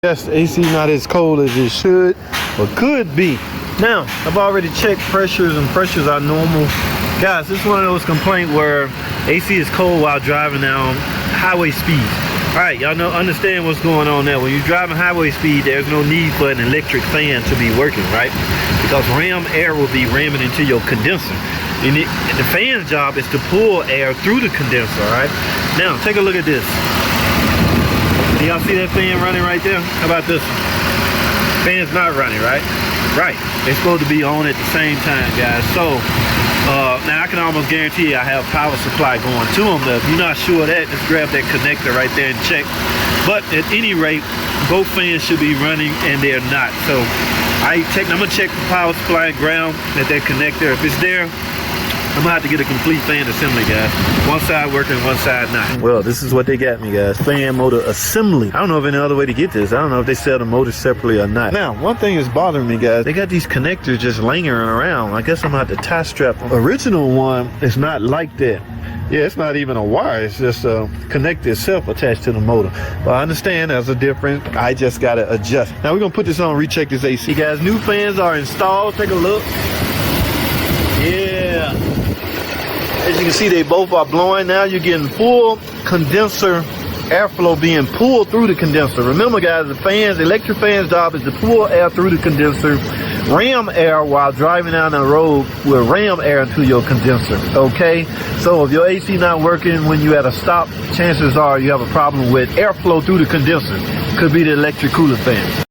Yes, the AC not as cold as it should or could be. Now, I've already checked pressures, and pressures are normal. Guys, this is one of those complaints where AC is cold while driving down highway speed. Alright, y'all know, understand what's going on there. When you're driving highway speed, there's no need for an electric fan to be working, right? Because ram air will be ramming into your condenser. And the fan's job is to pull air through the condenser, alright? Now, take a look at this. Do y'all see that fan running right there? How about this one? Fan's not running, right? Right. They're supposed to be on at the same time, guys. So, now I can almost guarantee I have power supply going to them. If you're not sure of that, just grab that connector right there and check. But at any rate, both fans should be running and they're not. So, I'm gonna check the power supply and ground at that connector. If it's there, I'm gonna have to get a complete fan assembly, guys. One side working, one side not. Well, this is what they got me, guys. Fan motor assembly. I don't know of any other way to get this. I don't know if they sell the motor separately or not. Now, one thing is bothering me, guys. They got these connectors just lingering around. I guess I'm gonna have to tie strap them. Original one is not like that. Yeah, it's not even a wire. It's just a connector itself attached to the motor. But I understand there's a difference. I just gotta adjust. Now we're gonna put this on, recheck this AC. Guys, new fans are installed. Take a look. Yeah. As you can see, they both are blowing. Now you're getting full condenser airflow being pulled through the condenser. Remember, guys, the electric fan's job is to pull air through the condenser. Ram air while driving down the road will ram air into your condenser, okay? So if your AC not working when you at a stop, chances are you have a problem with airflow through the condenser. Could be the electric cooler fan.